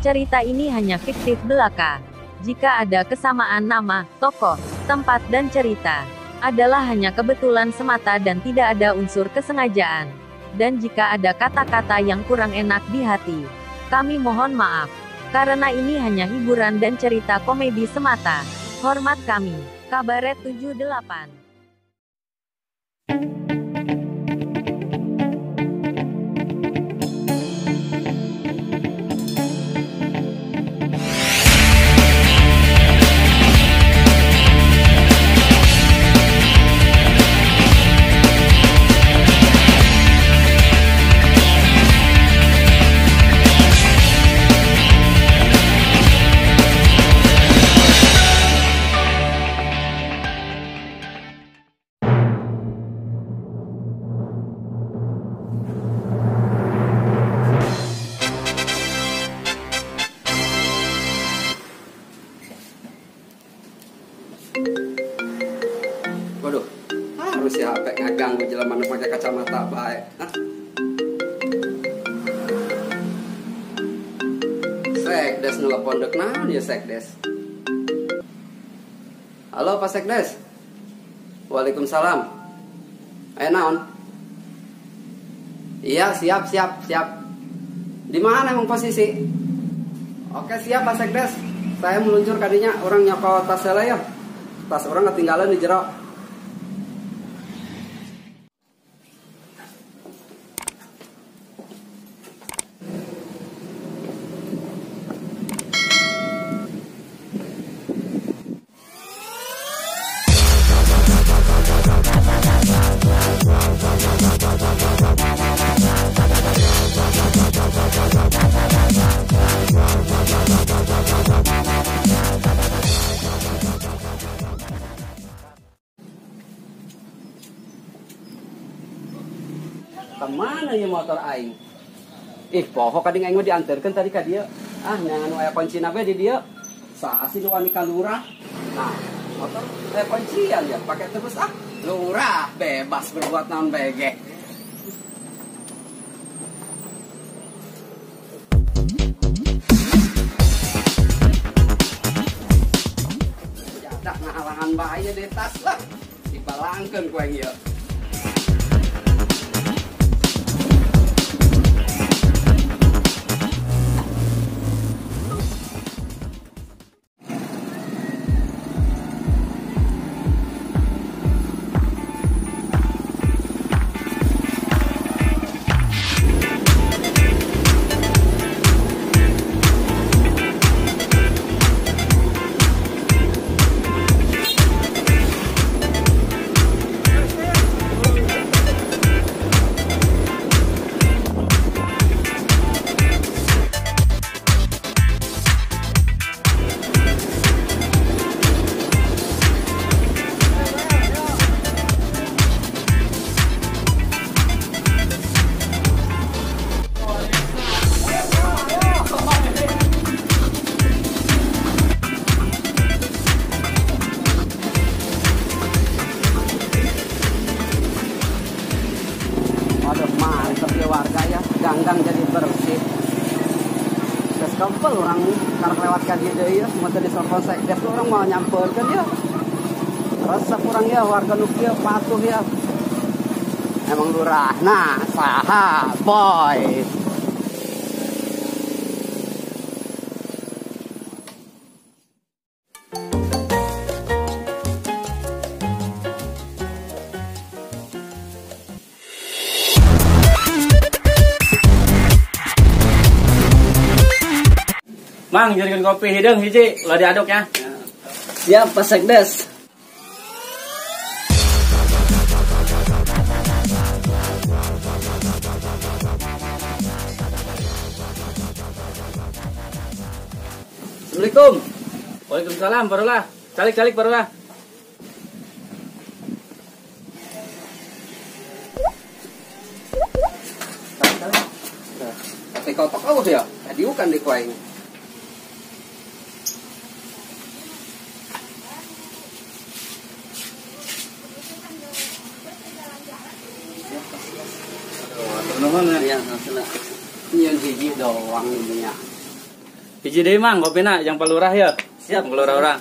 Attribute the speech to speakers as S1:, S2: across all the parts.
S1: Cerita ini hanya fiktif belaka. Jika ada kesamaan nama, tokoh, tempat dan cerita, adalah hanya kebetulan semata dan tidak ada unsur kesengajaan. Dan jika ada kata-kata yang kurang enak di hati, kami mohon maaf. Karena ini hanya hiburan dan cerita komedi semata. Hormat kami. Kabaret 78.
S2: Waduh, harus ya HP ngaganggu jelema nu make kacamata bae. Sekdes nelpon dek naon ya Sekdes? Halo Pak Sekdes. Waalaikumsalam. Naon? Iya, siap. Di mana emang posisi? Oke, siap Pak Sekdes. Saya meluncur kadinya, orang nyokot tas saya ya. Tas orang ketinggalan di jero. Kemana ya motor aing? Poho kadang aing mah diantarkeun tadi ka dieu. Nyangan aya kuncina we di dieu. Saha sih nu wani ka lurah? Nah, motor aya kuncian ya, pakai terus lurah bebas berbuat naon bae ge. Jadak ngahalangan bae di tas lah. Dibalangkeun ku aing ieu. Warga ya, ganggang jadi bersih. Terus kempel orang karena lewat ka dieu deui ya, cuma tadi telepon Sekdes orang mau nyampeurkeun ya. Resep urang ya warga nu kieu patuh ya. Emang lurah. Nah, saha boy.
S3: Mang, jadikan kopi hidung hiji, lo diaduk ya.
S2: Siap Pak Sekdes.
S3: Assalamualaikum. Waalaikumsalam, barulah. Calik barulah.
S2: Tapi kau tok ya, tadi bukan di kuaing.
S3: Nuhun ya.
S2: Ya, masalah. Nyeun hiji doang ini ya.
S3: Hiji deui Mang, kopina yang palurah ya.
S2: Siap.
S3: Palurah orang.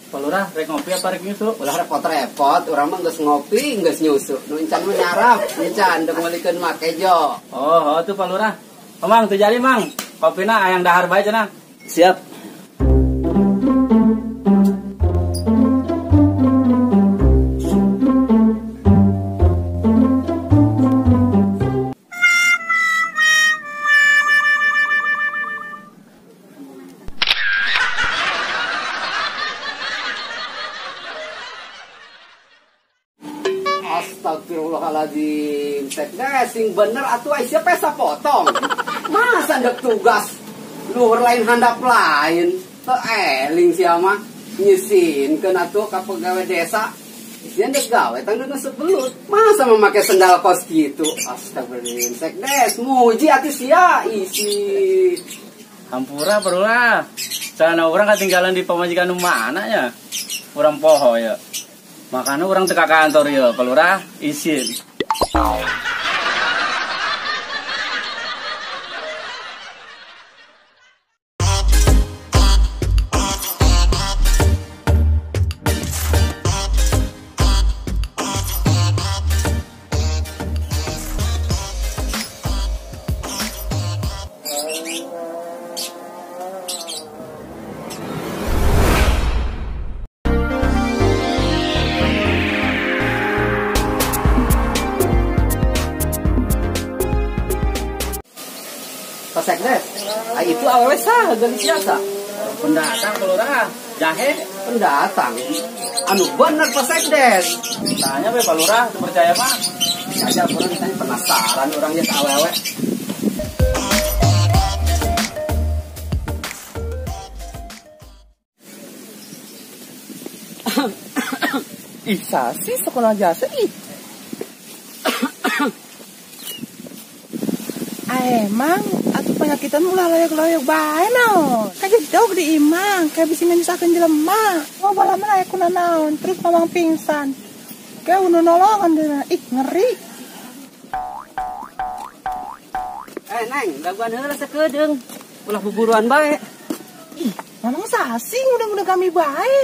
S3: Palurah rek ngopi apa rek nyusu?
S2: Ulah repot-repot, urang mah geus ngopi, geus nyusu. Nu encan mah nyarap, encan deuk meulikeun make jo.
S3: Oh, tuh palurah. Oh, Mang, teu jadi Mang. Kopina ayang dahar bae cenah.
S2: Siap. Astagfirullahaladzim, sekdes sing bener atuh ai siapa pesa potong. Masa ndek tugas luhur lain handap lain. Teu eling sia mah nyisinkeun atuh ka pegawe desa. Isian dek gawe tangdeuna sebelut. Masa memakai sendal kos gitu. Astagfirullahaladzim, sekdes muji atuh sia isi.
S3: Hampura palurah. Sana orang ketinggalan di pemajikan nu mana ya? Urang poho ya. Makanya orang teka kantor ya, palurah izin.
S2: Pak Sekdes, itu awewe sah geus biasa.
S3: Pendatang palurah, jahe.
S2: Pendatang. Anu bener Pak Sekdes.
S3: Tanya be palurah, teu percaya mah.
S2: Aja urang tanya penasaran urang geus awewe.
S4: Isa sih sekolah jasa ih. Emang atuh penyakitan ulah layak-layak bae naon. Kayak dog di imang, kayak bisa menyusahkeun jelema. Mau bala mah aya kuna naon, terus mamang pingsan. Kayak unu nolongan deuna. Ih, ngeri.
S2: Neng, daguan heula sakedeung. Ulah buburuan bae.
S4: Ih, mamang sasing udah kami bae.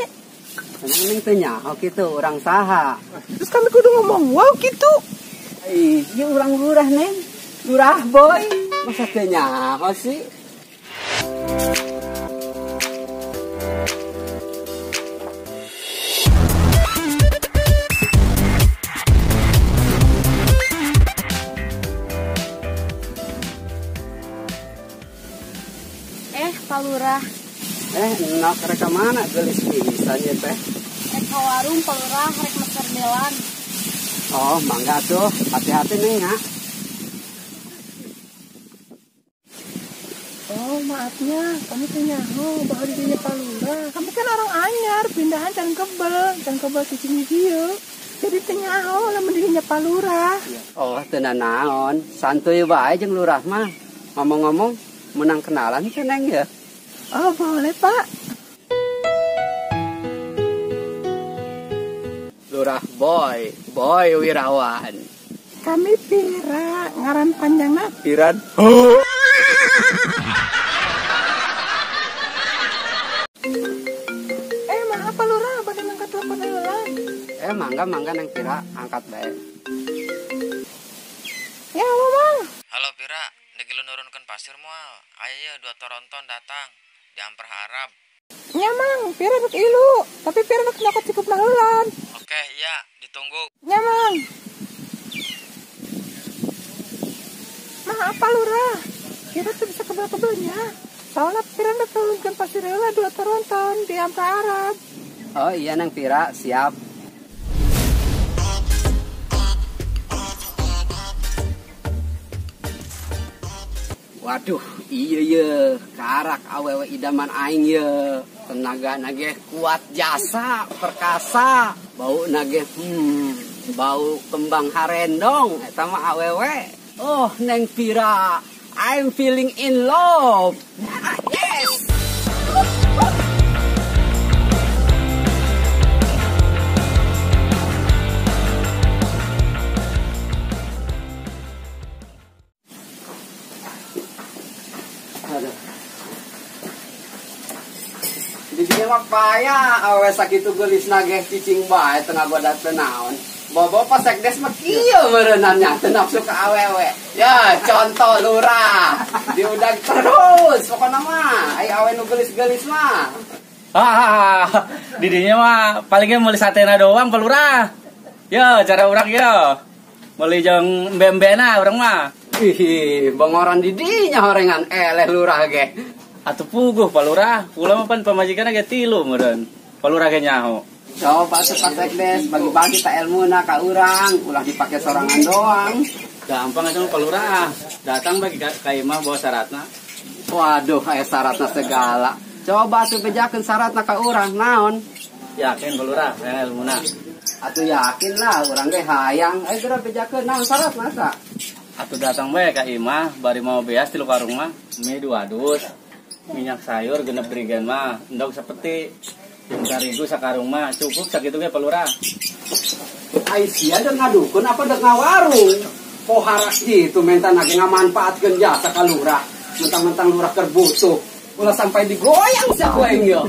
S2: Neng neng teu nyaho kitu urang saha.
S4: Terus kami kudu ngomong wow gitu.
S2: Ih, ieu urang lurah neng. Lurah boy. Masa teu nyaho sih?
S5: Pak Lurah.
S2: Nak reka mana gelis pisan ieu teh?
S5: Rek ka warung Pak Lurah, rek meser delan.
S2: Oh, mangga tuh. Hati-hati neng ya.
S4: Oh, maafnya, kami tanya, bahwa dirinya Pak Lurah. Kami kan orang anyar, pindahan dan kebel cicing dia. Jadi tanya, lamun dirinya Pak Lurah.
S2: Oh, tenan naon. Santuy bae jeung lurah mah. Ngomong-ngomong, menang kenalan teh neng ya?
S4: Oh, boleh Pak.
S2: Lurah Boy Wirawan.
S4: Kami Pira, ngaran panjangna
S2: Piran.
S4: Maaf Pak Lurah, bade ngangkat telepon heula.
S2: Mangga neng Pira, angkat bae.
S4: Ya, Mang.
S6: Halo Pira, degi lu nurunkan pasir moal. Ayo 2 toronton datang di Ampera Arab.
S4: Ya, Mang, Pira rek ilu, tapi Pira rek nyokot cukup nahulan.
S6: Oke, iya, ditunggu.
S4: Ya, Mang. Maaf Pak Lurah, Pira tuh bisa kebel-kebelnya. Soalnya Pira rek nurunkan pasir heula 2 toronton di Ampera Arab.
S2: Oh iya neng Pira, siap. Waduh, iya karak awewe idaman aing ye. Tenaga nage kuat jasa, perkasa. Bau nage bau kembang harendong eta mah awewe. Oh, neng Pira, I'm feeling in love. Yes. Di dia mah payah awe sakitu geulis nageh cicing bae tengah goda teu naon. Bobo pas sekdes mah kieu meureunannya teu nafsu ka awewe. Ya, contoh lurah. Diudag terus pokona mah. Ai awe nu geulis-geulis mah.
S3: Di dinya mah palingnya meuli satena doang Pak Lurah. Yo, cara urang yo. Meuli jeung embe-embena urang mah.
S2: Ih, bangoran di dinya horengan eleh lurah ge.
S3: Atuh puguh Pak Lurah, ulah mah pan pamajikanna ge 3 meureun. Pak Lurah ge nyaho.
S2: Coba cepat sekdes bagi-bagi ta ilmuna ka urang, ulah dipake sorangan doang.
S3: Gampang atuh Pak Lurah. Datang bagi ka imah bawa syaratna.
S2: Waduh, aya syaratna segala. Coba atuh bejakeun syaratna ka urang naon?
S3: Yakin Pak Lurah, ilmuna.
S2: Atuh yakin lah, urang ge hayang. Ayo geura bejakeun naon syaratna sa?
S3: Atuh datang bae ka imah, bari mau beas 3 karung mah, mie 2 dus. Minyak sayur genep drigen mah, endog sapeti. Jeung tarigu sakarung mah cukup sakitu ge Pak Lurah.
S2: Ai sia deuk ngadukun apa deuk ngawarung? Pohara kitu menta nage ngamanfaatkeun jasa ka lurah. Mentang-mentang lurah keur butuh. Ulah sampai digoyang sia kueng yo.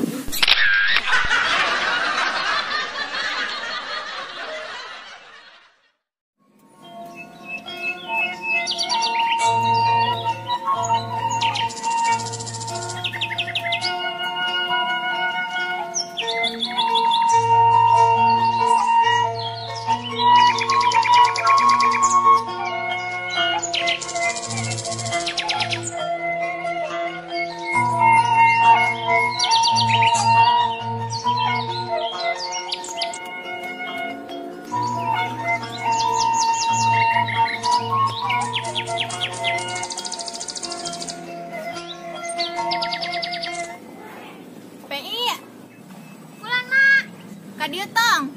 S5: Dia tong.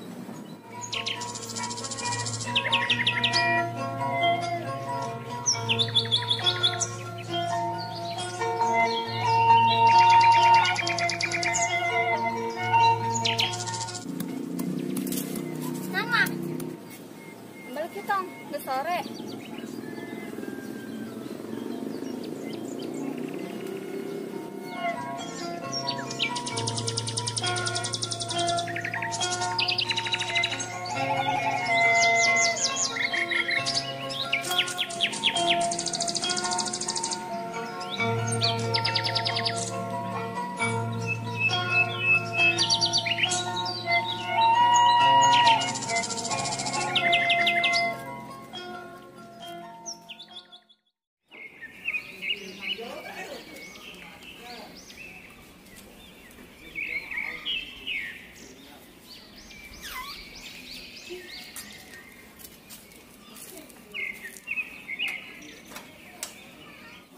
S5: Mama. Balik kita tong, udah sore.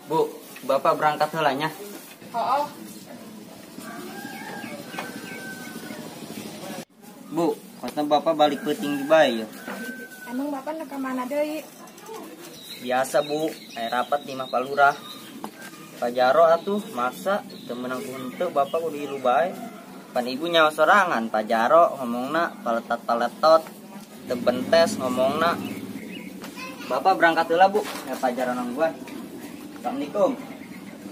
S7: Bu, Bapak berangkat helanya.
S5: Oh.
S7: Bu, kosna Bapak balik peuting di bae ya.
S5: Emang Bapak nak ke mana deui?
S7: Biasa Bu, aya rapat di Mah Pak Lurah. Pak Jaro atuh maksa teu meunang ku henteu Bapak kudu ilu bae. Pan ibu nyawa sorangan, Pak Jaro ngomongna paletot-paletot, teu bentes ngomongna. Bapak berangkat heula Bu, ya Pak Jaro nangguan. Assalamualaikum.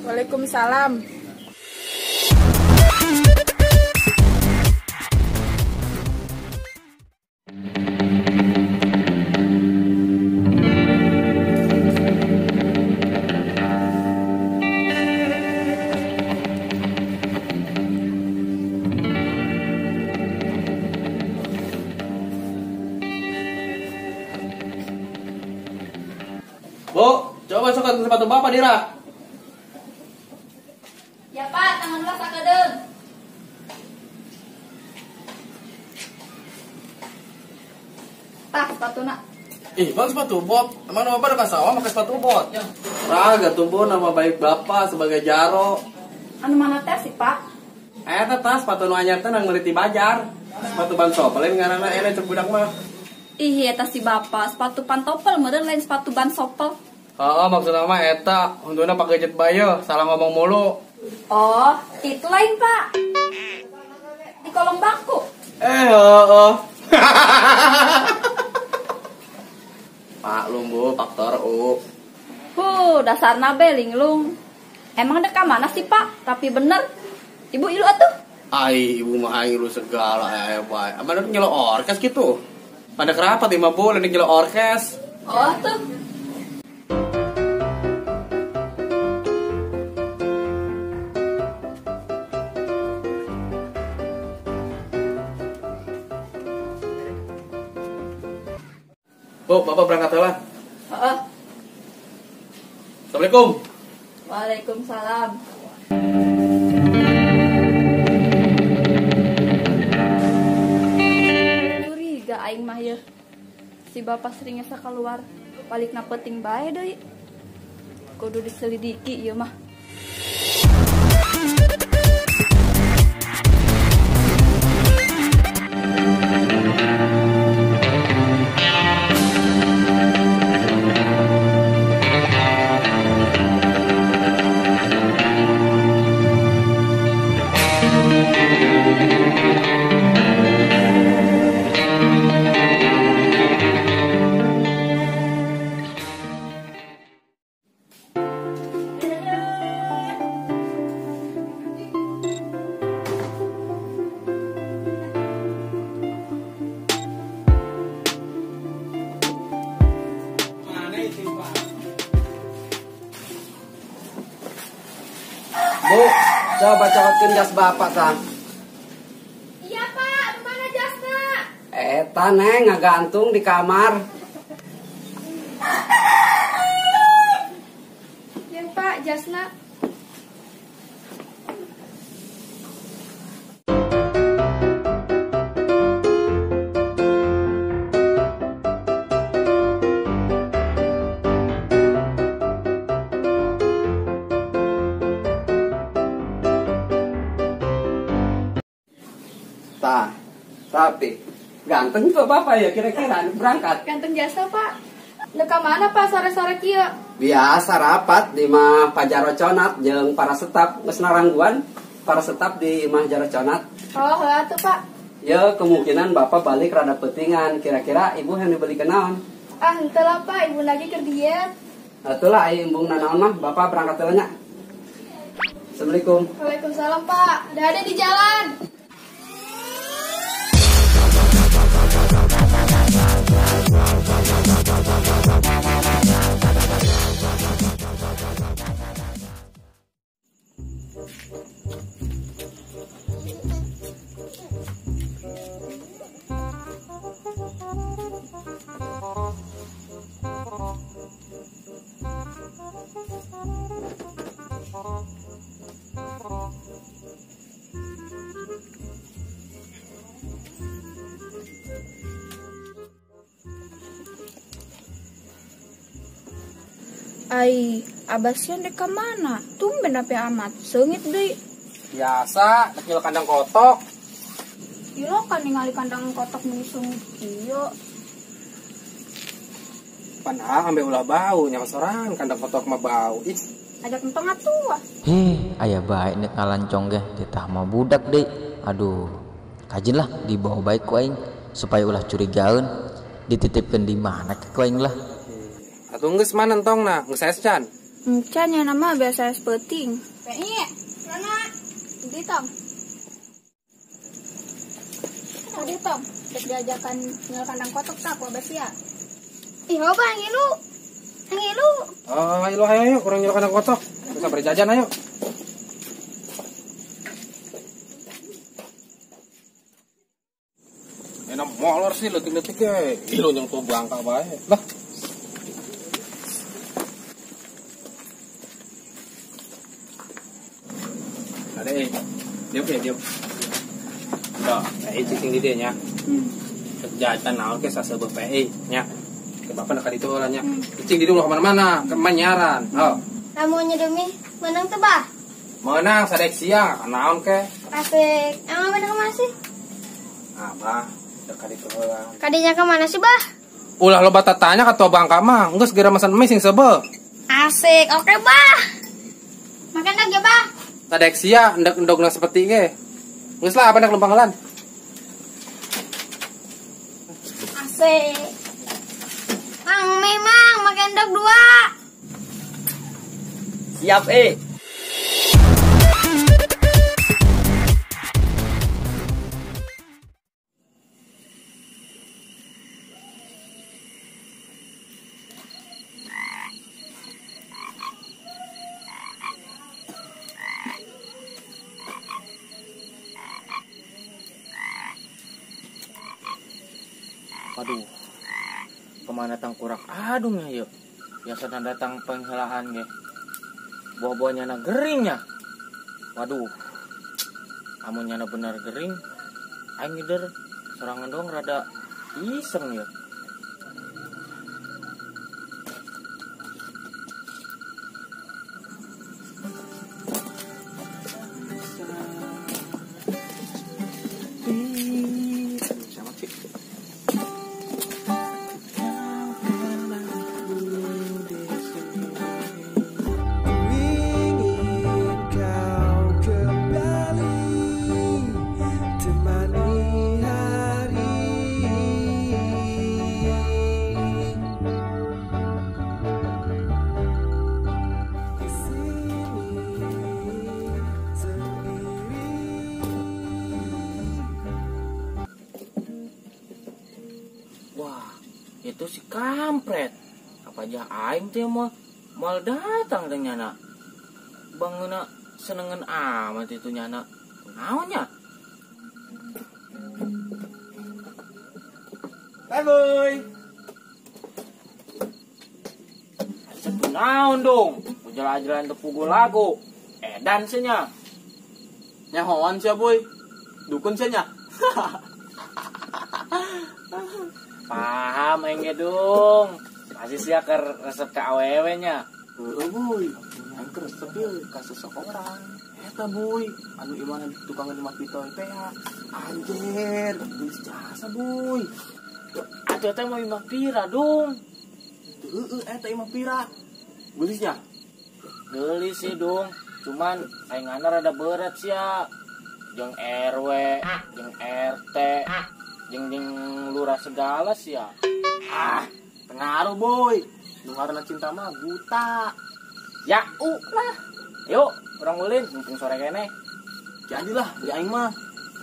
S5: Waalaikumsalam.
S3: Bu, coba masukkan sepatu Bapak Dira.
S5: Ya Pak, tangan ulah sakedeung. Tah, sepatuna.
S3: Ih, bang sepatu bot. Emang nama Bapak udah sawah pakai sepatu bot? Raga tumbuh nama baik Bapak sebagai Jaro.
S5: Anu mana teh sih, Pak?
S3: Eta tas sepatu nu anyar teh nang meuli ti Bajar. Sepatu ban sopel ngaranna ene cek budak mah.
S5: Ih, eta si Bapak, sepatu pantopel meureun lain sepatu ban sopel.
S3: Heeh, maksudna mah eta, untuna pakai jet bayo, salah ngomong mulu.
S5: Oh, itu lain, Pak. Di kolong bangku.
S3: Heeh. Pak Lumbu, faktor U.
S5: Dasarna be linglung. Emang deka mana sih, Pak? Tapi bener. Ibu ilu atuh.
S8: Ai, ibu mah aing lu segala ya, bae. Amana nyelo orkes gitu. Pada kerapat mah boleh nyelo orkes.
S5: Oh tuh.
S8: Bu, Bapak berangkat lah.
S5: Oh,
S8: Assalamualaikum.
S5: waalaikumsalam. Curiga aing mah ya. Si bapak sering asa keluar, balik na penting bae deui. Kudu diselidiki ieu mah.
S2: Bu, coba cokotin jas bapak tah.
S5: Iya pak, mana jasna?
S2: Eta neng ngagantung di kamar.
S5: Yang pak, jasna.
S2: Tah, tapi ganteng juga bapak ya kira-kira berangkat.
S5: Ganteng jasa pak. Leka mana pak sore-sore kieu?
S2: Biasa rapat di mah Pajaro Conat jeung para staf geus narangguan para staf di mah Jaro Conat.
S5: Oh, heula tuh pak.
S2: Ya kemungkinan bapak balik rada petingan. Kira-kira ibu yang dibeli kenaon?
S5: Ah, henteu lah pak, ibu lagi keur diet.
S2: Atulah ai embung nanaon mah bapak berangkat heula nya. Assalamualaikum.
S5: Waalaikumsalam pak. Udah ada di jalan.
S9: Ai, abasnya dek ke mana? Tumben ape amat, seungit deui.
S8: Biasa, nyelo kandang kotok.
S9: Ilo kan ningali kandang kotok meni seungit ieu.
S8: Padahal ambe ulah bau, nyawa sorangan kandang kotok mah bau. Ih,
S9: Ajak entong atuh.
S6: Aya bae nek ngalancong geh ditah mah budak deui. Aduh, kajin lah dibawa baik ku aing supaya ulah curigaeun dititipkeun di mana ku aing lah.
S8: atuh geus mana entong na, geus can.
S9: Encan ya nama biasa es peuting.
S5: Pengen, mana? Di tong.
S9: Tadi tong, dek diajakan nyel kandang kotok tak ku abasia.
S5: Ih, apa ngilu? Ngilu.
S8: Oh, ayo ayo kurang nyelo kandang kotok. Bisa berjajan ayo. Enak molor sih letik-letik ya. Ilo yang tuh bangka bae. Lah. Ada diuk. Dah, cicing di dia nya. Kerjaan naon ke saseubeuk PI nya. Ke bapak nak ditu lah nya. Cicing di dulu kemana-mana, ke manyaran. Oh.
S5: Lamunnya demi menang teh bah.
S8: Menang sadek siang, naon ke?
S5: Asik. Emang bener kemana sih?
S8: Abah, dekat itu lah.
S5: Kadinya kemana sih bah?
S8: Ulah lo bata tanya ka tua bangka mah, enggeus segera masan mie sing sebe.
S5: Asik. Oke bah. Makan lagi bah.
S8: Sadek sia, endog-endogna seperti ge. Geus lah apa nak lempang helan.
S5: Asik. Mang memang makan dog 2.
S7: Siap Aduh, kemana tangkurak adungnya yuk? Biasa datang penghelaan ge. Buah-buahnya na geringnya. Waduh, amunnya na benar gering. Aing ngider sorangan dong rada iseng ya. Itu si kampret. Apa aja aing teh mau datang teh nyana. Bangeuna senengan amat itu nyana. Naonnya? Bye boy. Satu naon dong. Jalan-jalan teu pukul lagu. Edan nya.
S8: Nyahoan sia boy. Dukun sia nya.
S7: Paham aing dong. Masih sia ke resep ke awewe nya.
S8: Heeh boy. Aing ke resep ieu ka seseorang. Eta boy, anu imana tukang lima pitoy teh anjir, geus jasa boy.
S7: Atuh teh mau imah pira dong.
S8: Heeh, eta imah pira. Geulisnya?
S7: Geulis sih dong. Cuman sainganna rada berat sia. Jeung RW, jeung RT, jeung lurah segala sih ya.
S8: Pengaruh boy. Nu ngaranna cinta mah buta.
S7: Ya lah. Yuk, urang ulin mumpung sore kene.
S8: Jadilah di aing mah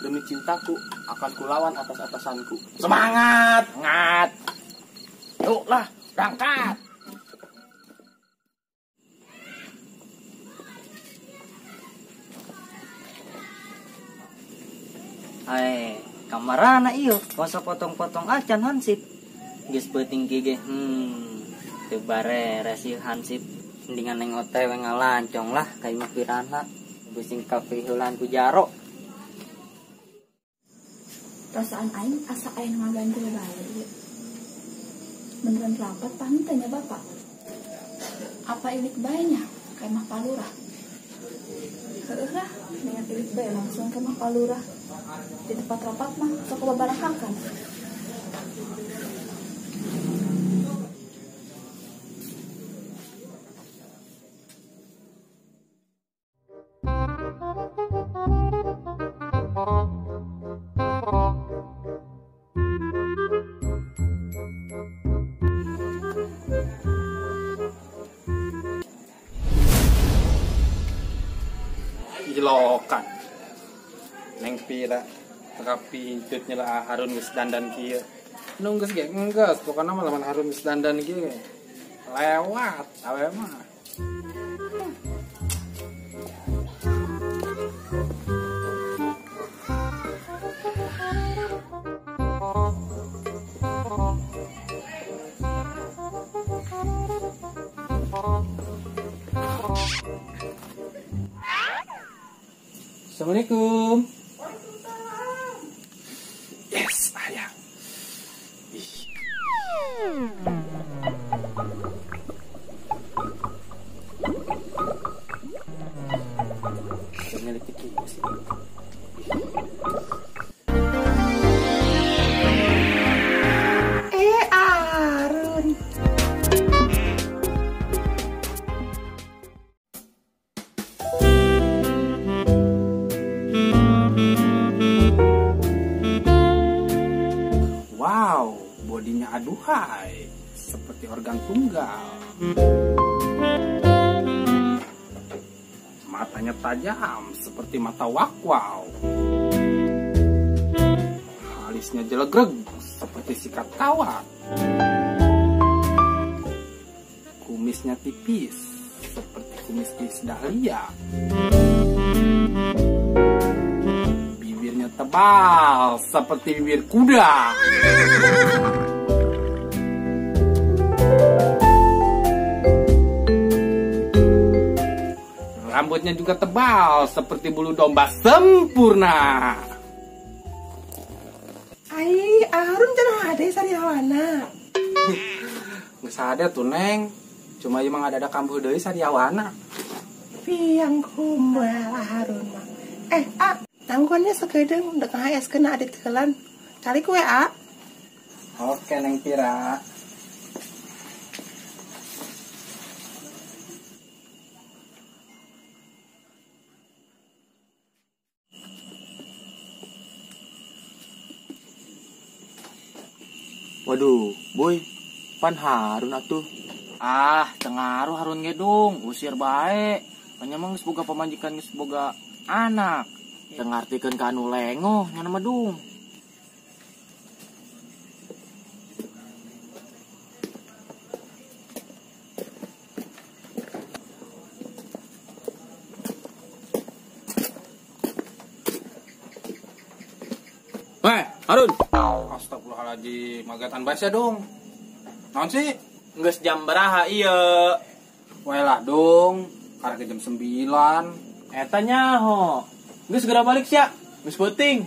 S8: demi cintaku akan kulawan atas-atasanku.
S7: Semangat, ngat. Yuk lah, berangkat. Hai, kamarana iyo, masa potong-potong acan hansip. Geus peuting gege. Teu bare resi hansip. Mendingan neng OTW ngalancong lah ka imah pirana. Busing kapihulan ku Jaro.
S9: Perasaan aing asa aing ngaganti bae. Beneran rapat pantenya Bapak. Apa ilik baenya ka imah Palurah? Heueuh lah, dengan ilik bae langsung ka imah Palurah. Di tempat rapat mah sok babarakakan.
S8: Jelokan neng pira tapi tutnya lah Harun geus dandan kieu nu geus ge enggeus pokona mah lamun Harun geus dandan kieu lewat awe mah. Assalamualaikum. Yes, ayah. Pemilik itu sih.
S9: Arun.
S8: Wow, bodinya aduhai, seperti organ tunggal. Matanya tajam, seperti mata wakwau. Alisnya jelegreg, seperti sikat kawat. Kumisnya tipis, seperti kumis Iis Dahlia. Bibirnya tebal seperti bibir kuda. rambutnya juga tebal seperti bulu domba sempurna.
S4: Ai, Arun jangan ada sariawana.
S8: Nggak ada tuh Neng. Cuma emang ada kambuh deui sariawana.
S4: Piang kumbal Arun mah. Tangguannya sekedeng dek HS kena adit kelan. Cari kue
S8: Oke Neng Pira.
S10: Waduh, boy, pan Harun atuh. Tengaruh Harun gedung, usir baik. Panyamang geus boga pamajikan geus boga anak. Tengartikeun ka anu lengoh nya nama dung.
S8: Harun. Astagfirullahaladzim, magatan baca dong. Naon sih?
S10: Geus jam baraha ieu?
S8: Wae lah dong, karena jam 9.
S10: Eta nyaho. Geus segera balik sia. Geus penting.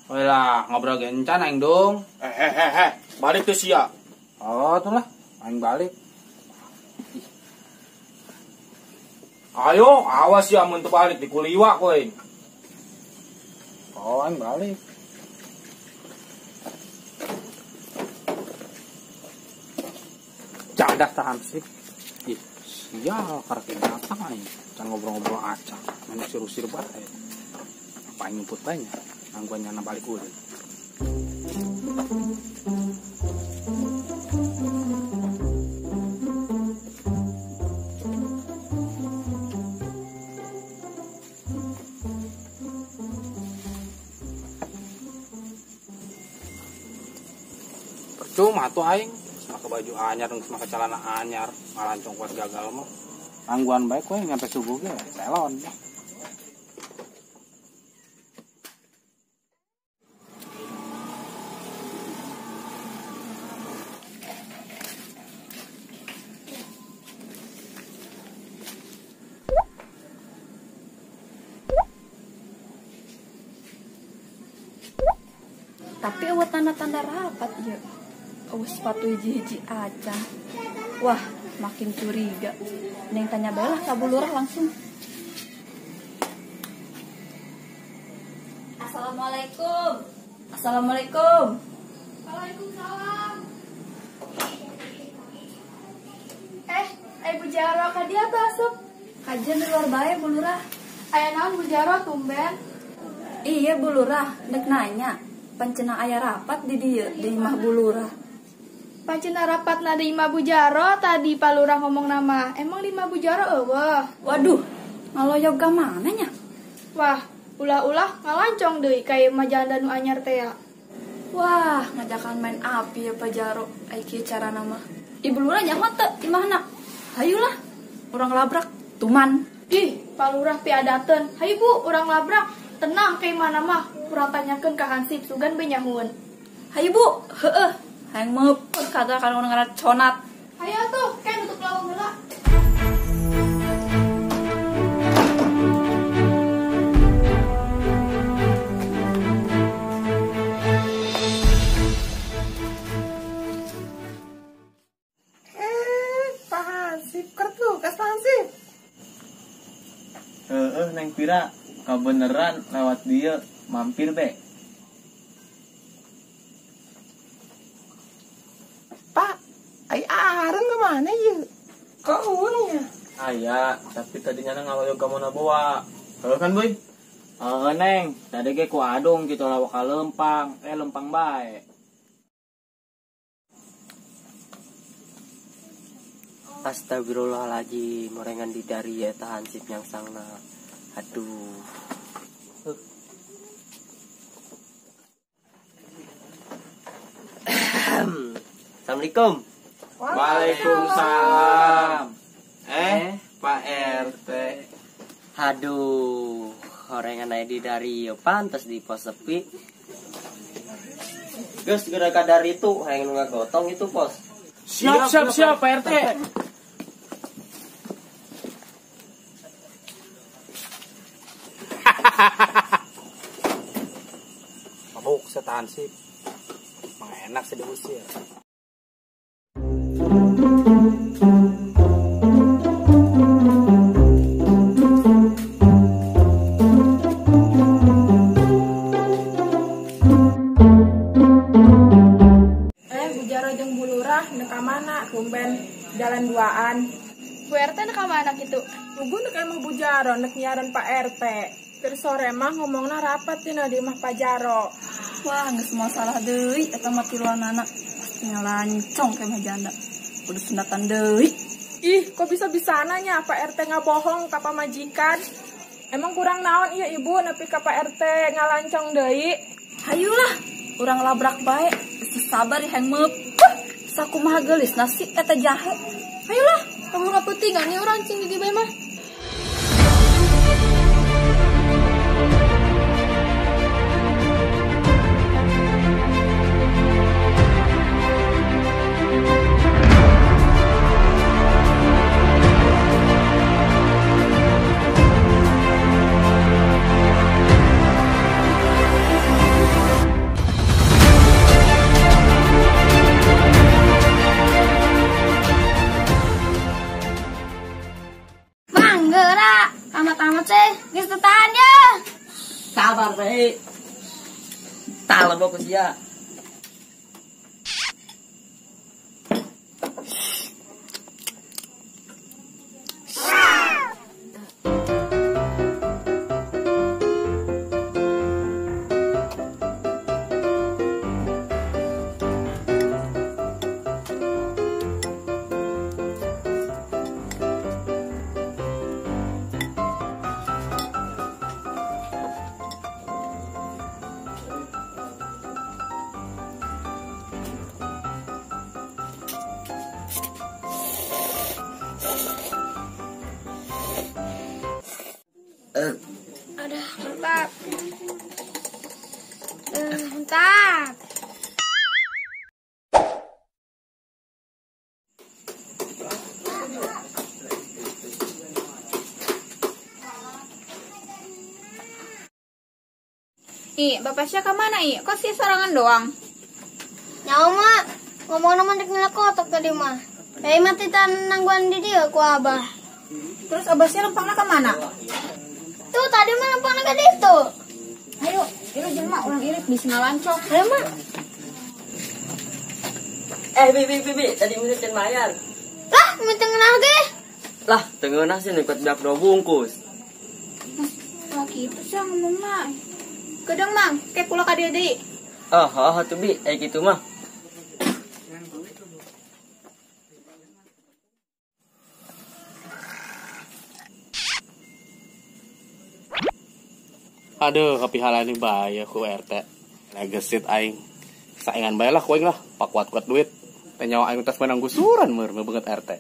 S8: Wae lah, ngobrol gencan aing dong.
S10: Balik tuh sia.
S8: Oh, tuh lah, aing balik. Ayo, awas ya mun teu balik di kuliwa kowe. Oh, aing balik. Cadak tahan sih. Ih, sial karek datang aing. Can ngobrol-ngobrol acak. Main sirusir bae. Apa aing nyumput bae nya? Nangguan nyana balik ulin. Percuma tuh aing. Make baju anyar, make celana anyar, ngalancong kuat gagal mah. Tangguan baik we nyampe subuh ge telon.
S5: Tapi awet tanda-tanda rapat ya. Awas sepatu hiji-hiji aja. Wah, makin curiga. Neng tanya bae lah ka Bu Lurah langsung. Assalamualaikum. Assalamualaikum.
S9: Waalaikumsalam. Bu Jaro ka dia tuh asup.
S5: Kajian di luar bae Bu Lurah.
S9: Aya naon Bu Jaro tumben?
S5: Iya Bu Lurah, dek nanya. Pancena aya rapat di dieu di imah Bu Lurah.
S9: Pancena rapat na di imah Bu Jaro tadi Pak Lurah ngomong nama. Emang di imah Bu Jaro eueuh?
S5: Waduh, ngaloyog ka mana nya?
S9: Wah, ulah-ulah ngalancong deui ka ieu mah janda nu anyar teh.
S5: Wah, ngajakan main api ya Pak Jaro. Ai kieu cara nama. Ibu Lurah nyaho teu imahna? Hayulah, urang labrak tuman.
S9: Ih, Pak Lurah piadateun. Hayu Bu, urang labrak. Tenang ka imahna mah. Urang tanyakeun ka Hansip sugan be nyahueun.
S5: Hayu Bu, heueuh. Hayang meupeur kata kana ngaran conat.
S9: Hayu tuh, kayak nutup lawang heula.
S4: Pak Hansip, kertu, kas Pak Hansip.
S10: Neng Pira, kebeneran lewat dia mampir be.
S4: Pak, ai Arun kemana ya? Kok ulungnya?
S10: Aya, tapi tadinya ngaloyog ka mana bawa. Heuh kan boy? Neng, tadi ge ku adung gitu lawak ka lempang, lempang bae.
S7: Astagfirullahaladzim, morengan di dari ya Hansip yang sangna. Aduh. Assalamualaikum.
S10: Waalaikumsalam. Pak RT.
S7: Aduh, orengan aja di dari pantas di pos sepi. Gus, segera kadar itu, hayang nunggu gotong itu pos.
S10: Siap Pak RT.
S8: Mabuk setan sih. Emang enak sih diusir.
S11: Bujaro jeung Bu Lurah neka mana tumben jalan duaan.
S9: Bu RT neka mana gitu?
S11: Tunggu nek emang Bujaro nek nyaran Pak RT. Keur sore mah ngomongna rapat tina di mah Pak Jaro.
S5: Wah, geus mau salah deui eta mah tiluanana. Pasti ngalancong ke mah janda. Kudu sunatan deui.
S11: Ih, kok bisa-bisana nya Pak RT ngabohong ka pamajikan? Emang kurang naon ieu Ibu nepi ka Pak RT ngalancong deui?
S5: Hayulah, urang labrak bae. Geus sabar yang meep. Sakumaha geulis nasi eta jahe.
S9: Ayolah, kamu kaputingan nih orang cing di bae mah. Tamat sih, geus tahan ya.
S7: Sabar bae. Talon bagus ya.
S9: Aduh, mantap. Mantap. Bapak siapa mana kok sih sorangan doang?
S12: Nyawa mak, ngomong nama dek nilai kotok tadi mah. Kayak mati nangguan di dia ku abah.
S11: Terus abah sih lempangna ke mana?
S12: Tuh tadi mah lempangna ke situ.
S11: Ayo, ieu jelema urang irit bisa ngalancok.
S12: Ayo mak.
S7: Bibi, tadi minta mayar.
S12: Lah, minta ngenah ge.
S7: Lah, tengeunah sih nikot biak 2 bungkus.
S9: Wah gitu sih ngomong mah. Kedeng mang, kayak pula ka dia deui.
S7: Tuh Bi, gitu mah.
S3: Aduh, kepihalan ini bahaya ku RT. Legesit aing. Saingan bae lah ku aing lah, pak kuat-kuat duit. Teh nyawa aing tas menang gusuran meur banget RT.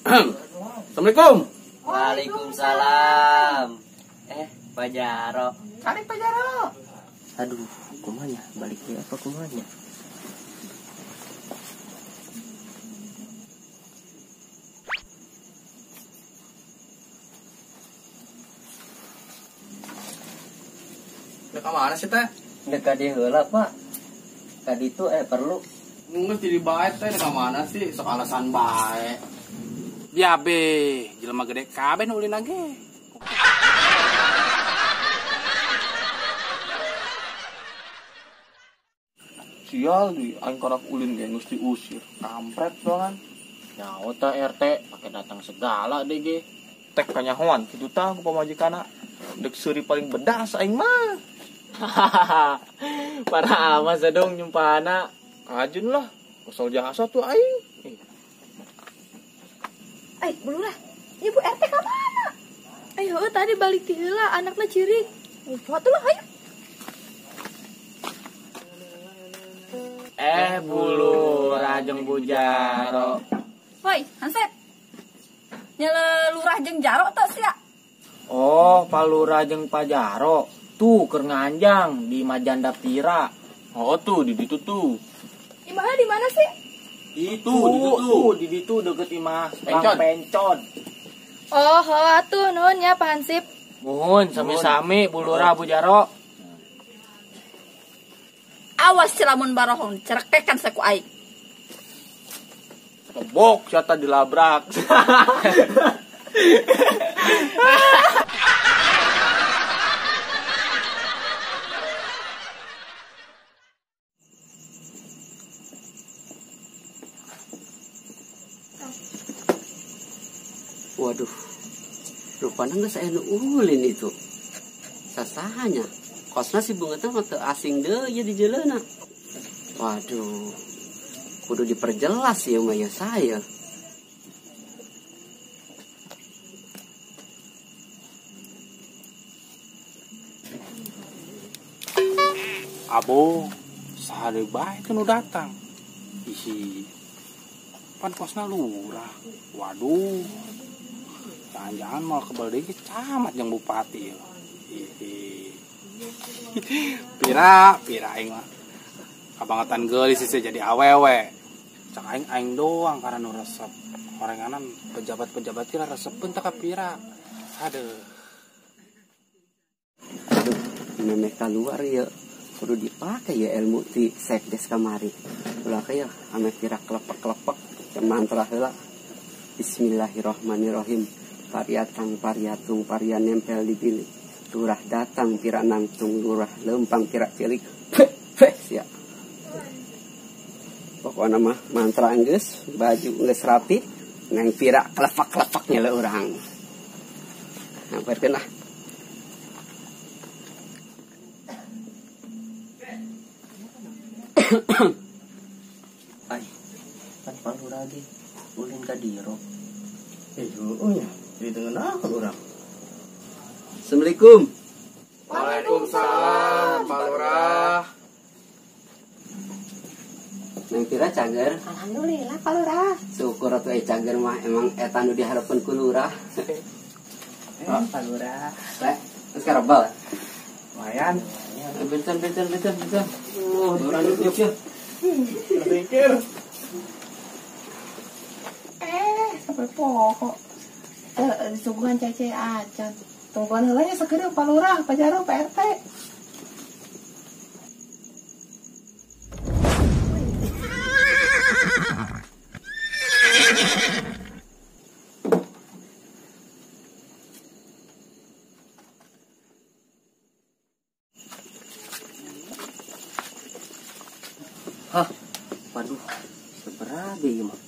S3: Assalamualaikum.
S7: Waalaikumsalam. Pak Jaro.
S11: Balik Pak Jaro.
S7: Aduh, kumanya baliknya apa kumanya?
S8: Udah kemana sih teh?
S7: Dekat dia heula Pak. Tadi itu perlu.
S8: Nggak jadi baik teh dekat mana sih? Sok alasan baik. Ya be, jelema gede kabeh nu ulin lagi. Sial di aing karak ulin ge geus diusir. Kampret soalnya.
S10: Nyawa ta RT pakai datang segala deh ge.
S8: Tek kanyahoan kitu tah ku pamajikana. Dek seuri paling bedas aing mah.
S10: Para amas dong nyumpana.
S8: Ajun lah. Kesel jasa tuh aing.
S9: Bu Lurah, Ibu RT ka mana? Ayo tadi balik ti heula anakna cirik. Suatu lah ayo.
S10: Bu Lurah jeung Bu Jaro.
S5: Woi, Hansep. Nyele Lurah jeung Jaro teh sia.
S10: Oh, Pak Lurah jeung Pak Jaro. Tuh keur nganjang di Majanda Pira.
S8: Oh tuh di ditu tuh.
S9: Imahna di mana sih?
S10: Itu di ditu deket imah
S8: Pencon.
S10: Pencon.
S5: Oh, atuh nuhun ya Pak Hansip.
S10: Mohon sami-sami Bu Lurah Bu Jaro.
S5: Awas cilamun barohong, cerekekan saku aing.
S10: Kebok siapa dilabrak.
S2: Waduh, rupanya nggak saya ulin itu. Sasahanya, kosna si bunga teh mah asing deh ya di jalan. Waduh, kudu diperjelas ya maya saya.
S8: Abo, sehari baik kan udah datang. Isi, pan kosna lurah. Waduh, jangan-jangan mau kebalik camat yang bupati ya. Pira aing mah. Kabangetan geulis sih jadi awewe. Cak aing doang karena nu resep. Orenganan pejabat-pejabat kira resepeun teh ka pira. Aduh.
S2: Memeh keluar ya. Kudu dipakai ya ilmu ti sekdes kamari. Ulah ya ame pira klepek-klepek mantra heula. Bismillahirrahmanirrahim. Pariatang pariatung parian nempel di bilik. Lurah datang pira nangtung lurah lempang pira cilik. Sia. Pokoknya mah mantra geus, baju geus rapi, ngang pira klepek-klepeknya le urang. Namparkeun lah.
S7: Ay, kan palu lagi. Ulin ka diro.
S2: Ya, di tengah kan orang. Assalamualaikum.
S8: Waalaikumsalam, Pak Lurah.
S2: Nang pira cager?
S4: Alhamdulillah Pak Lurah.
S2: Syukur atuh cager mah emang eta nu dihareupeun ku lurah.
S7: Pak Lurah.
S2: Geus karebal.
S7: Lumayan.
S2: Bentar. Orang yuk.
S8: Pikir.
S4: Sampai pokok. Disuguhan cece acan. Tungguan heulanya sakedeuk Pak Lurah, Pak Jaro, Pak RT.
S7: Hah, waduh, seberabe ya mah.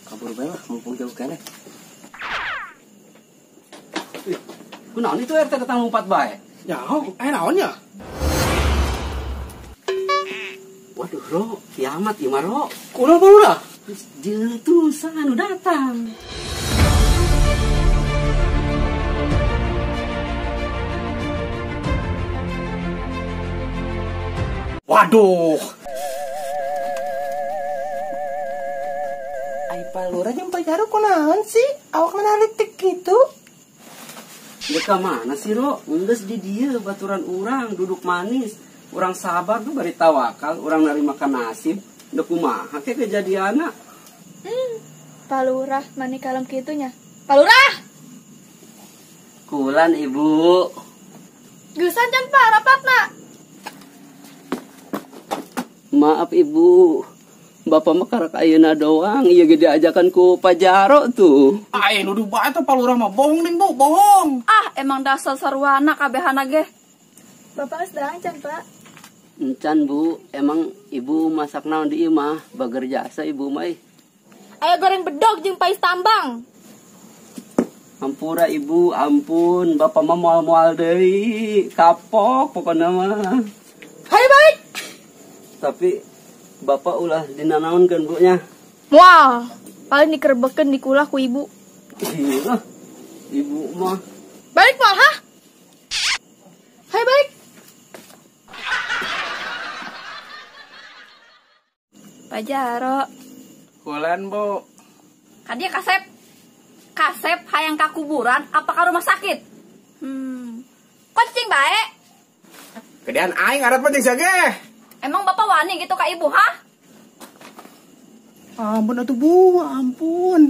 S7: Kabur bae lah, mumpung jauh kene.
S2: Kunaon itu RT datang lompat bae?
S8: Ya, naon ya?
S2: Waduh, Ro, kiamat ieu mah, Ro.
S8: Kunaon Pak Lurah?
S2: Jeung tulisan anu datang.
S8: Waduh.
S4: Ai Pak Lurah jeung Pak Jaro kunaon sih? Awak menalitik gitu?
S2: Dia ke mana sih, Ro? Enggeus di dieu baturan urang duduk manis. Urang sabar tuh bari tawakal, urang nerima ka nasib. Da kumaha ke kejadianna?
S5: Pak Lurah, mani kalem kitunya. Pak Lurah!
S2: Kulan, Ibu.
S5: Geusan can Pak, rapatna.
S2: Maaf, Ibu. Bapak mah karek ayeuna doang, ieu ge diajakan ku Pak Jaro tuh.
S8: Ai nuduh bae teh Pak Lurah mah bohong nih, Bu, bohong.
S5: Ah, emang dasar sarwana kabehana ge. Bapak sedang can, Pak.
S2: Encan, Bu. Emang Ibu masak naon di ieu mah? Bager jasa Ibu mah.
S5: Aya goreng bedog jeung pais tambang.
S2: Ampura Ibu, ampun. Bapak mah moal-moal deui. Kapok pokona mah.
S5: Hai baik.
S2: Tapi Bapak ulah dinanaonkeun Bu nya.
S5: Moal. Paling dikerbekeun dikulah ku ibu.
S2: Iya. Ibu mah.
S5: Balik moal, ha? Hai baik. Pak Jaro.
S8: Kulan, Bu.
S5: Kadia kasep. Kasep hayang ka kuburan apa ka rumah sakit? Kucing bae.
S8: Gedean aing arat mah jeung sageh.
S5: Emang Bapak wani gitu ka ibu, ha?
S4: Ampun atuh Bu, ampun.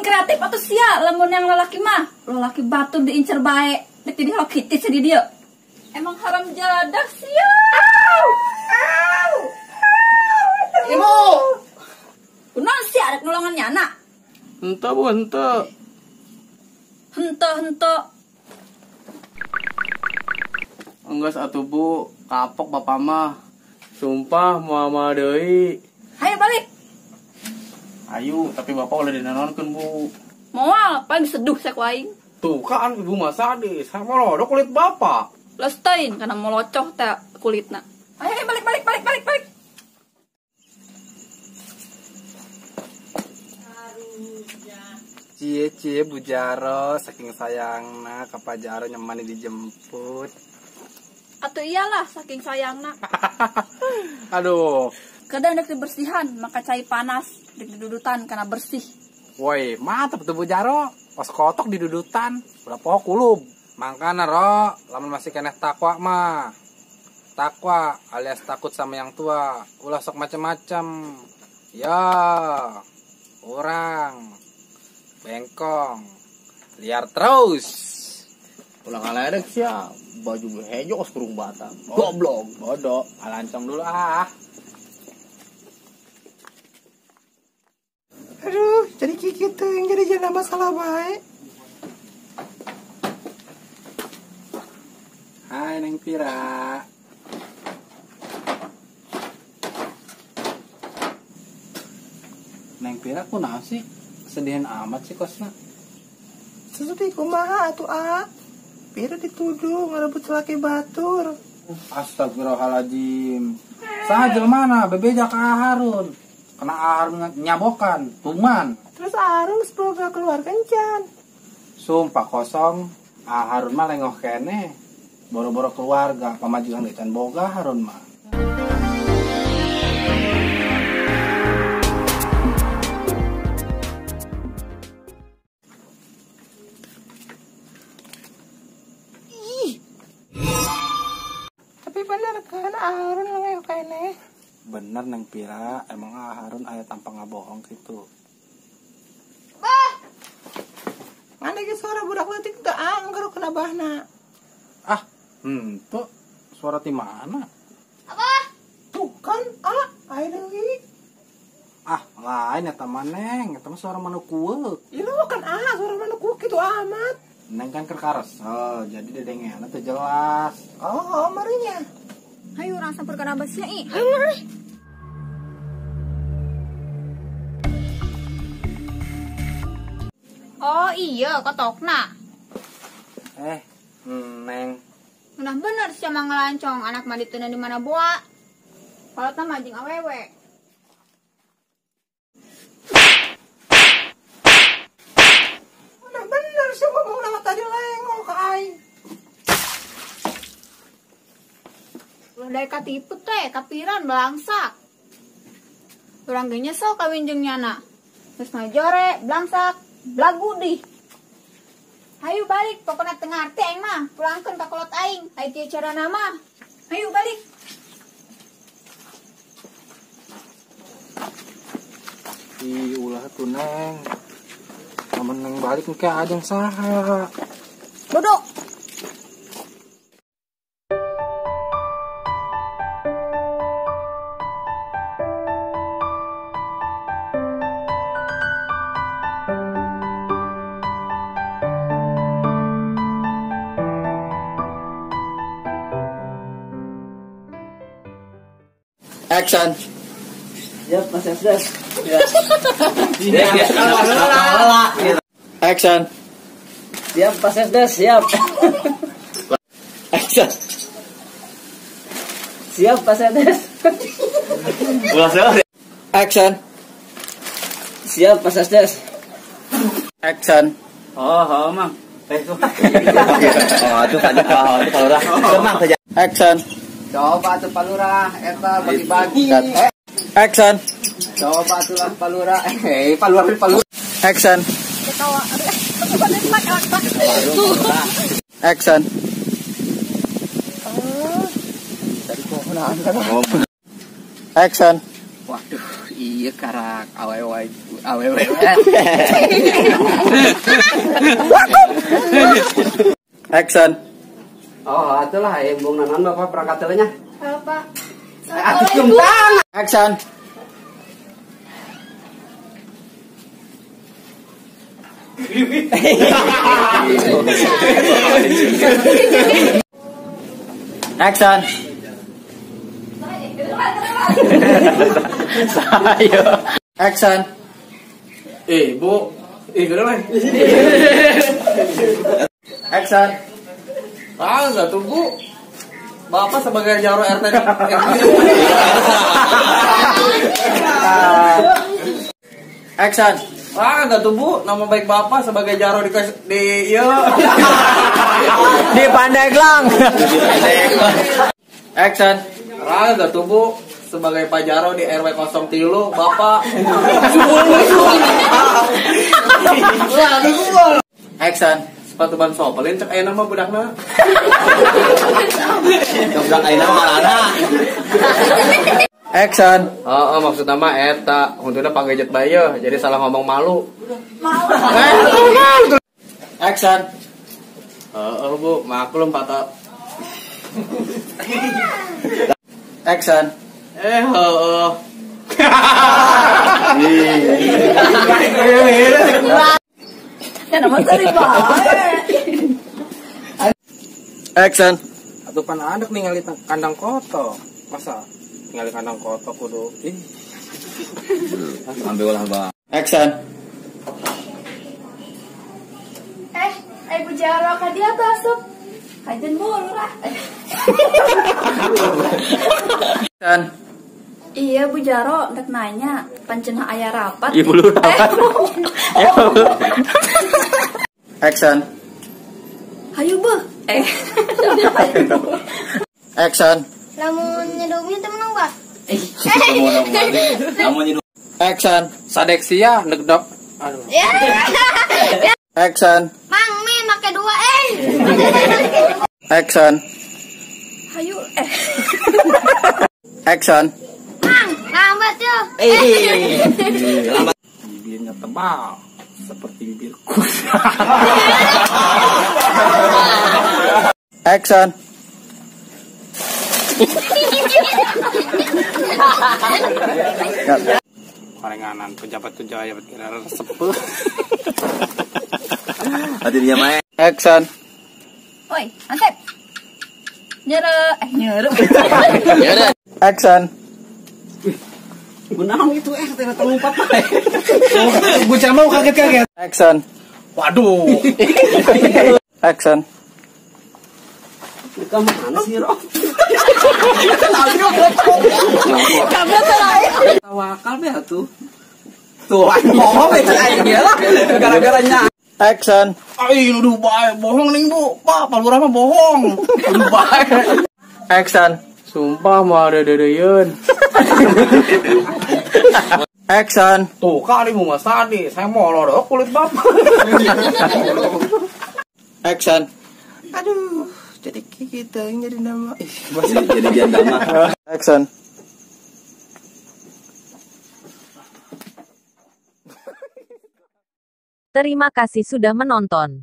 S5: Sing kreatif atau sia, lamun yang lelaki mah. Lelaki batu diincer baik, jadi Hello Kitty sedih dia. Emang haram jadak sia. Ibu. Kunaon sia ada nolongannya anak?
S3: Hente bu, hente.
S5: Hente.
S3: Enggak satu bu, kapok bapak mah. Sumpah mama deui.
S5: Ayo balik.
S3: Ayo, tapi bapak udah dinononkeun bu.
S5: Moal, paling seduh saya kuaing.
S3: Tuh kan ibu mah sadis, sama lo kulit bapak.
S5: Lestain karena molocoh teh kulitna. Ayo balik.
S2: Cie Bu Jaro, saking sayangna ka Pak Jaro nyemani dijemput.
S5: Atuh iyalah saking sayangna.
S2: Aduh.
S5: Kadang dek dibersihan, maka cai panas dek didudutan karena bersih.
S2: Woi, mantap tuh Bu Jaro. Pas kotok didudutan, udah pohon kulub. Mangkana ro, lamun masih keneh takwa mah. Takwa alias takut sama yang tua. Ulah sok macem-macem. Ya, orang bengkong liar terus.
S10: Ulang alerek sia, baju hejo kos kurung batang. Goblok, bodoh, alancong dulu ah.
S4: Aduh, jadi kiki tuh yang jadi jangan masalah baik.
S2: Hai Neng Pira. Neng Pira kunaon sih? Sedihan amat sih kosna.
S4: Sesuatu kumaha atuh A. Pira dituduh ngerebut laki batur.
S2: Astagfirullahaladzim. Saha jelmana bebeja ka Harun. Kena Harun nyabokan, tuman.
S4: Terus Harun semoga keluar kencan.
S2: Sumpah kosong, Harun mah lengoh kene. Boro-boro keluarga, pamajikan decan boga Harun mah.
S4: Tapi bener kan Harun lengoh kene.
S2: Bener Neng Pira, emang Harun aya tampang ngabohong gitu.
S4: Bah! Ngandai ke suara budak letik teu anggar kena bahna.
S2: Ah, tuh suara ti mana?
S4: Apa? Tuh kan, aya deui.
S2: Ah, lain eta mah Neng, eta mah suara manukueuk.
S4: Ieu kan suara manukueuk kitu amat.
S2: Neng kan kerkaresel, jadi dedengena teu jelas.
S4: Oh, marinya.
S5: Ayo orang samper ke nabasnya ih.
S4: Ayo mari.
S12: Oh iya, ketokna.
S2: Neng.
S12: Nah bener sih emang ngelancong anak mah dituna di mana boa. Kalau tah majing awewe.
S4: Nah bener sih ngomong nama tadi lengol ka aing.
S12: Ulah dari katipu teh, kapiran belangsak. Urang ge nyesel kawin jeung nyana. Terus majore, belangsak, blagudi. Hayu balik, pokoknya tengah arti aing mah. Pulangkeun ka kolot aing, aya tieu cara nama. Hayu balik.
S2: Ulah tuh Neng. Lamun Neng balik engke ajeng saha.
S12: Bodoh.
S10: Action.
S7: Siap, Mas Esdes.
S10: Action.
S7: Siap, Mas Esdes, siap.
S10: Action.
S7: Siap, Mas Esdes.
S10: Action.
S7: Siap, Mas Esdes.
S10: Action.
S3: Oh, Mang.
S10: Oh, itu tadi kalau udah tenang saja. Action.
S2: Coba tuh Palura, eta bagi-bagi.
S10: Action.
S2: Coba tuh lah Palura. Palura.
S10: Action. Action.
S2: Tadi kok kenaan kan?
S10: Action.
S2: Waduh, Iya karak awewe.
S6: Action.
S2: Oh, itulah embung nanan Bapak perangkat telenya.
S12: Bapak.
S2: Aku cium tangan.
S6: Action. Action. Saya. Action.
S8: Bu. Kenapa?
S6: Action.
S8: Enggak tuh, Bu. Bapak sebagai Jaro RT.
S6: Action.
S8: Enggak tuh, Bu. Nama baik Bapak sebagai Jaro di
S6: Di Pandeglang. Action.
S8: Enggak tuh, Bu. Sebagai Pak Jaro di RW 03, Bapak.
S6: Action.
S8: Sepatu ban sopelin cek aya nama budakna.
S6: Budak ayeuna malana. Action.
S8: Maksud nama eta, untuna panggejet bae jadi salah ngomong malu.
S6: Action.
S8: Bu, maklum Pak.
S6: Action. Action.
S8: Atuh pan anak ningali kandang koto. Masa ningali kandang koto kudu
S6: Ambil lah, Bang. Action.
S12: Bu Jaro ka dia asup. Kajen mulu lah.
S6: Action.
S5: Iya Bu Jaro, ndak nanya, pancenah aya rapat.
S6: Ibu lu rapat. Action.
S5: Hayu Bu.
S6: Action.
S12: Lamun nyedongnya temenang ba?
S6: Action.
S8: Sadeksia negdok. Aduh.
S6: Action.
S12: Mang Mi make dua
S6: Action.
S5: Hayu
S6: Action.
S12: Mang, lambat yo.
S6: Lambat.
S8: Bibirnya tebal seperti bibir kuda.
S6: Action.
S8: Parenganan pejabat-pejabat kira sepuh.
S6: Hati dia main. Action.
S5: Oi, Ansep. Nyere.
S6: Action.
S2: Gunaon itu terlompat bae.
S8: Bocah mau kaget-kaget.
S6: Action.
S8: Waduh.
S6: Action.
S2: Ka mana sih, Ro? Tawakal be atuh. Tuh, ngomong itu aja lah. Gara-garanya.
S6: Action.
S8: Ai, nuduh bae, bohong ning Bu. Pak Lurah mah bohong. Nuduh bae.
S6: Action.
S8: Sumpah mah ada dedeyeun.
S6: Action.
S8: Tuh, kali Bu Mas tadi, saya molor kulit Bapak.
S6: Action.
S4: Aduh, jadi kita yang jadi nama.
S6: Masih jadi janda mah. Action.
S1: Terima kasih sudah menonton.